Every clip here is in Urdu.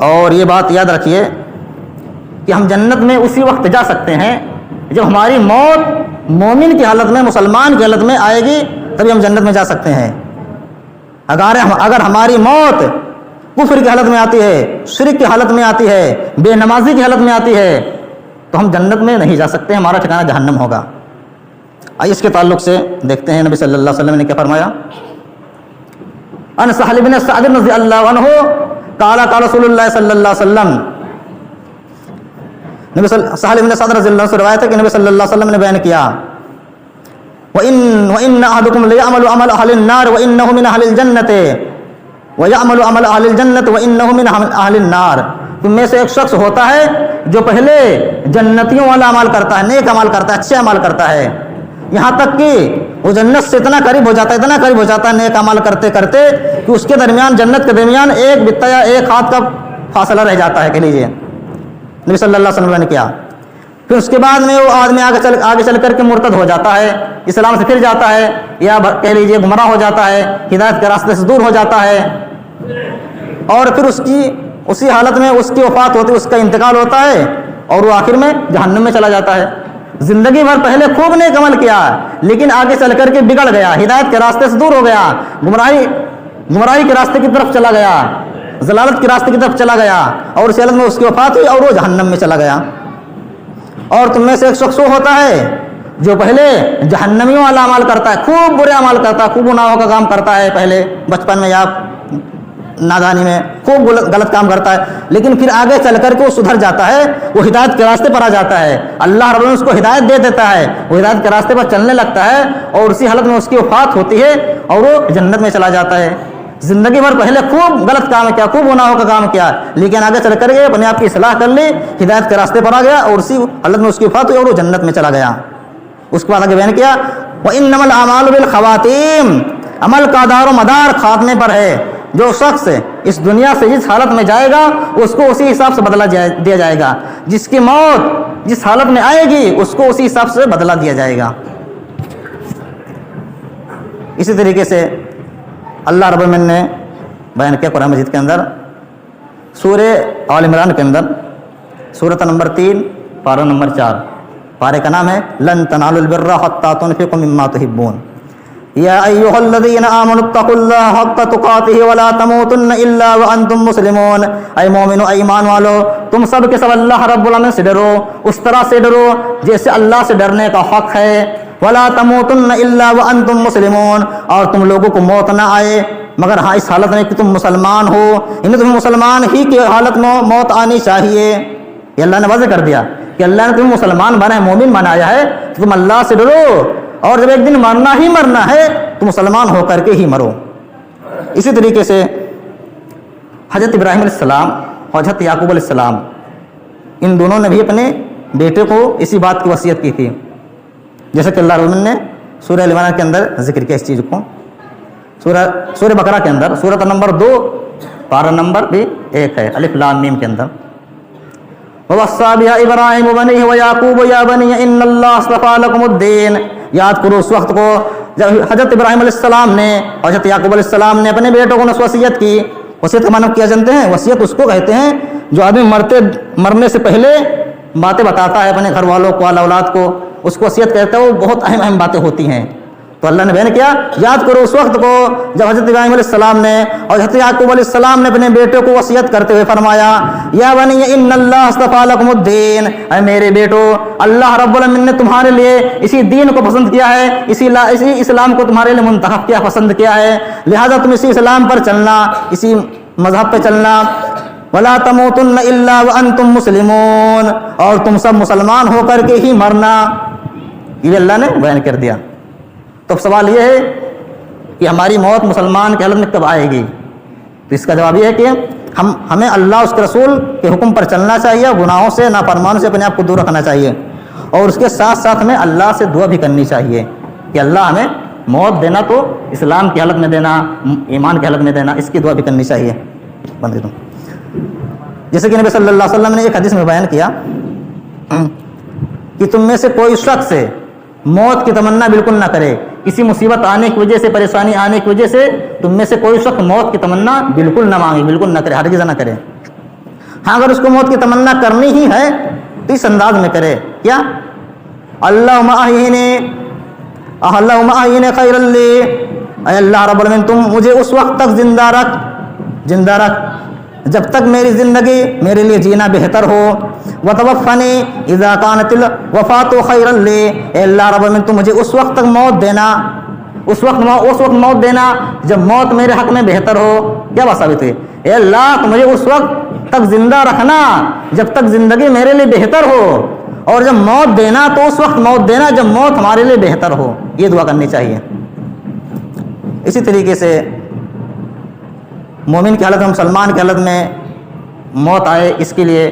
اور یہ بات یاد رکھیے کہ ہم جنت میں اسی وقت جا سکتے ہیں جب ہماری موت مومن کی حالت میں، مسلمان کی حالت میں آئے گی، تبھی ہم جنت میں جا سکتے ہیں۔ اگر ہماری موت کفر کی حالت میں آتی ہے، شرک کی حالت میں آتی ہے، بے نمازی کی حالت میں آتی ہے، تو ہم جنت میں نہیں جا سکتے، ہمارا ٹھکانہ جہنم ہوگا۔ آئیے اس کے تعلق سے دیکھتے ہیں نبی صلی اللہ علیہ وسلم نے کیا فرمایا۔ ان سہل بن سعد رضی اللہ عنہ قال قال رسول اللہ صلی اللہ علیہ وسلم، سہل بن سعد رضی اللہ عنہ سے روایت ہے کہ نبی صلی اللہ علیہ وسلم نے بیان کیا، وَإِنَّ أَحَدُكُمْ لَيَعْمَلُ عَمَلَ أَهْلِ النَّارِ وَإِنَّهُ مِنْ أَهْلِ الْجَنَّةِ وَيَعْمَلُ عَمَلَ أَهْلِ الْجَنَّةِ وَإِنَّهُ مِنْ أَهْلِ النَّارِ۔ تم میں سے ایک شخص ہوتا ہے جو پہلے جنتیوں والا عمل کرتا ہے، نیک عمل کرتا ہے، اچھے عمل کرتا ہے، یہاں تک کہ وہ جنت سے اتنا قریب ہو جاتا ہے، اتنا قریب ہو جاتا ہے نیک عمل کرتے کرتے کہ اس کے درمیان، جنت کے درمیان ایک بتہ یا ایک ہاتھ کا فاصلہ رہ جاتا ہے، کہہ لیجیے نبی صلی اللہ علیہ وسلم نے کیا۔ پھر اس کے بعد میں وہ آدمی آگے چل کر کے مرتد ہو جاتا ہے، اسلام سے پھر جاتا ہے، یا کہہ لیجیے گمراہ ہو جاتا ہے، ہدایت کے راستے سے دور ہو جاتا ہے، اور پھر اسی حالت میں اس کی وفات ہوتی ہے، اس کا انتقال ہوتا ہے، اور وہ آخر میں جہنم میں چلا جاتا ہے۔ زندگی بھر پہلے خوب نیک عمل کیا، لیکن آگے چل کر کے بگڑ گیا، ہدایت کے راستے سے دور ہو گیا، گمراہی کے راستے کی طرف چلا گیا، ضلالت کے راستے کی طرف چلا گیا، اور اس حالت میں اس کی وفات ہوئی اور وہ جہنم میں چلا گیا۔ اور تم میں سے ایک شخص وہ ہوتا ہے جو پہلے جہنمیوں والا عمل کرتا ہے، خوب برے عمل کرتا ہے، خوب گناہوں کا کام کرتا ہے، پہلے بچپن میں یا نادانی میں خوب غلط کام کرتا ہے، لیکن پھر آگے چل کر کے وہ سدھر جاتا ہے، وہ ہدایت کے راستے پر آ جاتا ہے، اللہ رب العالمین اس کو ہدایت دے دیتا ہے، وہ ہدایت کے راستے پر چلنے لگتا ہے، اور اسی حالت میں اس کی وفات ہوتی ہے اور وہ جنت میں چلا جاتا ہے۔ زندگی بھر پہلے خوب غلط کام کیا، خوب گناہوں کا کام کیا، لیکن آگے چل کر کے اپنے آپ کی اصلاح کر لی، ہدایت کے راستے پر آ گیا، اور اسی حالت میں اس کی وفات ہوئی اور وہ جنت میں چلا گیا۔ اس کے بعد آگے بیان کیا، وَإِنَّمَا الْأَعْمَالُ بِالْخَوَاتِيمِ، عمل کا دار و مدار خاتمے پر ہے۔ جو شخص اس دنیا سے جس حالت میں جائے گا اس کو اسی حساب سے بدلہ دیا جائے گا، جس کی موت جس حالت میں آئے گی اس کو اسی حساب سے بدلہ دیا جائے گا۔ اسی طریقے سے اللہ رب العالمین نے بیان کیا قرآن مجید کے اندر، سورہ آل عمران کے اندر، سورۃ نمبر 3 پارہ نمبر 4، پارے کا نام ہے لن تنالوا البر حتى تنفقوا مما تحبون، یا ایھا الذین آمنوا اتقوا اللہ حق تقاتہ ولا تموتن الا وانتم مسلمون۔ اے مومنو، اے ایمان والو، تم سب کے سب اللہ رب العالمین سے ڈرو، اس طرح سے ڈرو جیسے اللہ سے ڈرنے کا حق ہے، ولا تموتن الا وانتم مسلمون، اور تم لوگوں کو موت نہ آئے مگر ہاں اس حالت میں کہ تم مسلمان ہو، یعنی تمہیں مسلمان ہی کی حالت میں موت آنی چاہیے۔ یہ اللہ نے واضح کر دیا کہ اللہ نے تمہیں مسلمان بنا ہے، مومن بنایا ہے، تو تم اللہ سے ڈرو، اور جب ایک دن مرنا ہی مرنا ہے تو مسلمان ہو کر کے ہی مرو۔ اسی طریقے سے حضرت ابراہیم علیہ السلام اور حضرت یعقوب علیہ السلام، ان دونوں نے بھی اپنے بیٹے کو اسی بات کی وصیت کی تھی، جیسے کہ اللہ رب العالمین نے سورہ ال عمران کے اندر ذکر کیا اس چیز کو، سورہ بقرہ کے اندر سورۃ نمبر 2 پارہ نمبر بھی 1 ہے، الف لام میم کے اندر، وَوَصَّىٰ بِهَا إِبْرَاهِيمُ بَنِيهِ وَيَعْقُوبُ يَا بَنِيَّ إِنَّ اللَّهَ اصْطَفَىٰ لَكُمُ الدِّينَ۔ یاد کرو اس وقت کو جب حضرت ابراہیم علیہ السلام نے اور حضرت یعقوب علیہ السلام نے اپنے بیٹوں کو وصیت کی۔ وصیت کا معنی کیا جانتے ہیں؟ وصیت اس کو کہتے ہیں جو آدمی مرنے سے پہلے باتیں بتاتا ہے اپنے گھر والوں کو، اولاد کو، اس کو وصیت کہتے ہیں، وہ بہت اہم باتیں ہوتی ہیں۔ تو اللہ نے بیان کیا، یاد کرو اس وقت کو جب حضرت ابراہیم علیہ السلام نے اور حضرت یعقوب علیہ السلام نے اپنے بیٹے کو وصیت کرتے ہوئے فرمایا، یا بنی ان اللہ اصطفیٰ لکم الدین، اے میرے بیٹو، اللہ رب العالمین نے تمہارے لیے اسی دین کو پسند کیا ہے، اسی اسلام کو تمہارے لیے منتخب کیا، پسند کیا ہے، لہذا تم اسی اسلام پر چلنا، اسی مذہب پہ چلنا، ولا تموتن الا وانتم مسلمون، اور تم سب مسلمان ہو کر کے ہی مرنا۔ یہ اللہ نے بیان کر دیا۔ تو اب سوال یہ ہے کہ ہماری موت مسلمان کی حالت میں کب آئے گی؟ تو اس کا جواب یہ ہے کہ ہمیں اللہ اس کے رسول کے حکم پر چلنا چاہیے، گناہوں سے، نافرمانیوں سے اپنے آپ کو دور رکھنا چاہیے، اور اس کے ساتھ ساتھ ہمیں اللہ سے دعا بھی کرنی چاہیے کہ اللہ ہمیں موت دینا تو اسلام کی حالت میں دینا، ایمان کی حالت میں دینا، اس کی دعا بھی کرنی چاہیے۔ بند دوں جیسے کہ نبی صلی اللہ علیہ وسلم نے ایک حدیث میں بیان کیا کہ تم میں سے کوئی شخص موت کی تمنا بالکل نہ کرے، کسی مصیبت آنے کی وجہ سے، پریشانی آنے کی وجہ سے تم میں سے کوئی شخص موت کی تمنا بالکل نہ مانگے، بالکل نہ کرے، ہرگز نہ کرے۔ ہاں اگر اس کو موت کی تمنا کرنی ہی ہے تو اس انداز میں کرے، کیا اللہم احیینی خیرا لی، اے اللہ رب العالمین تم مجھے اس وقت تک زندہ رکھ جب تک میری زندگی میرے لیے جینا بہتر ہو، وتوفنی اذا کانت الوفات خیرا لی، اے اللہ رب العالمین تم مجھے اس وقت تک موت دینا، اس وقت موت دینا جب موت میرے حق میں بہتر ہو۔ کیا بات ثابت ہوئی؟ اے اللہ تم مجھے اس وقت تک زندہ رکھنا جب تک زندگی میرے لیے بہتر ہو، اور جب موت دینا تو اس وقت موت دینا جب موت ہمارے لیے بہتر ہو۔ یہ دعا کرنی چاہیے۔ اسی طریقے سے مومن کی حالت میں، مسلمان کی حالت میں موت آئے، اس کے لیے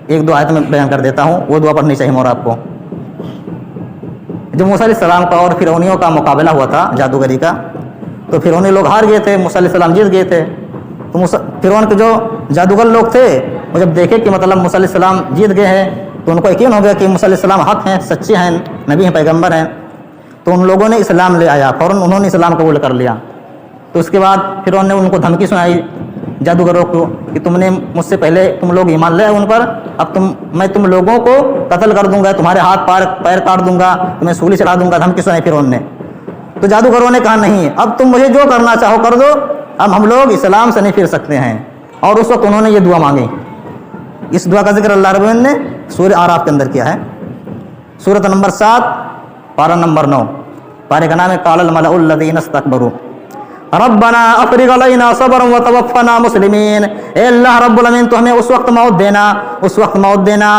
ایک دو آیت میں بیان کر دیتا ہوں، وہ دعا پڑھنی چاہیے۔ اور آپ کو جب موسیٰ علیہ السلام کا اور فرعونیوں کا مقابلہ ہوا تھا جادوگری کا، تو فرعونی لوگ ہار گئے تھے، موسیٰ علیہ السلام جیت گئے تھے۔ تو فرعون کے جو جادوگر لوگ تھے وہ جب دیکھے کہ مطلب موسیٰ علیہ السلام جیت گئے ہیں تو ان کو یقین ہو گیا کہ موسیٰ علیہ السلام حق ہیں، سچے ہیں، نبی ہیں، پیغمبر ہیں۔ تو ان لوگوں نے اسلام لے آیا، فوراً انہوں نے اسلام قبول کر لیا۔ تو اس کے بعد فرعون نے ان کو دھمکی سنائی جادوگروں کو کہ تم نے مجھ سے پہلے تم لوگ ایمان لے ان پر، اب میں تم لوگوں کو قتل کر دوں گا، تمہارے ہاتھ پیر کاٹ دوں گا، تمہیں سولی چڑھا دوں گا، دھمکی سنائی فرعون نے۔ تو جادوگروں نے کہا نہیں، اب تم مجھے جو کرنا چاہو کر دو، اب ہم لوگ اسلام سے نہیں پھر سکتے ہیں۔ اور اس وقت انہوں نے یہ دعا مانگی۔ اس دعا کا ذکر اللہ رب العالمین نے سورہ اعراف کے اندر کیا ہے، سورۃ نمبر 7 پارہ نمبر 9، پارے کا نام ہے قال الملأ الذین استکبروا ربنا افرغ علینا صبرا وتوفنا مسلمین۔ اے اللہ رب العالمین تو ہمیں اس وقت موت دینا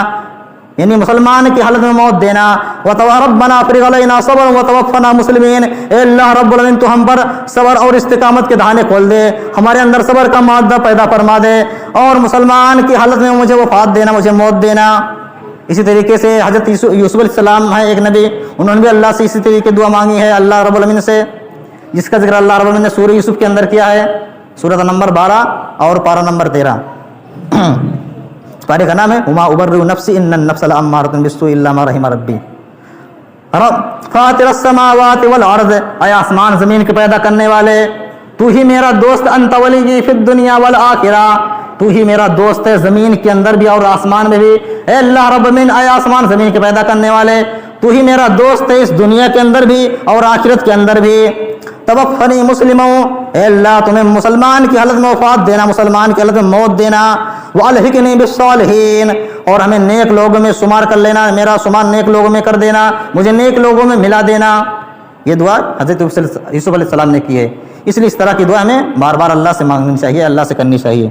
یعنی مسلمان کی حالت میں موت دینا، ربنا افرغ علینا صبرا وتوفنا مسلمین۔ اے اللہ رب العالمین تو ہم پر صبر اور استقامت کے دہانے کھول دے، ہمارے اندر صبر کا مادہ پیدا فرما دے، اور مسلمان کی حالت میں مجھے وفات دینا، مجھے موت دینا۔ اسی طریقے سے حضرت یوسف علیہ السلام ہیں ایک نبی، انہوں نے بھی اللہ سے اسی طریقے دعا مانگی ہے اللہ رب العالمین سے، جس کا ذکر اللہ رب العالمین نے سورہ یوسف کے اندر کیا ہے، سورۃ نمبر 12 اور پارہ نمبر 13۔ پارے کا نام ہے وما ابرئ نفسی ان النفس لامارۃ بالسوء الا ما رحم ربی۔ فاطر السماوات والارض، اے آسمان زمین کے پیدا کرنے والے، تو ہی میرا دوست، انت ولی فی الدنیا والآخرہ، تو ہی میرا دوست ہے زمین کے اندر بھی اور آسمان میں بھی۔ اے اللہ رب العالمین، اے آسمان زمین کے پیدا کرنے والے، تو ہی میرا دوست ہے اس دنیا کے اندر بھی اور آخرت کے اندر بھی۔ توفنی مسلموں، اے اللہ تمہیں مسلمان کی حالت میں وفات دینا، مسلمان کی حالت میں موت دینا۔ والحقنی بالصالحین، اور ہمیں نیک لوگوں میں شمار کر لینا، میرا شمار نیک لوگوں میں کر دینا، مجھے نیک لوگوں میں ملا دینا۔ یہ دعا حضرت یوسف علیہ السلام نے کی ہے، اس لیے اس طرح کی دعا ہمیں بار بار اللہ سے مانگنی چاہیے، اللہ سے کرنی چاہیے۔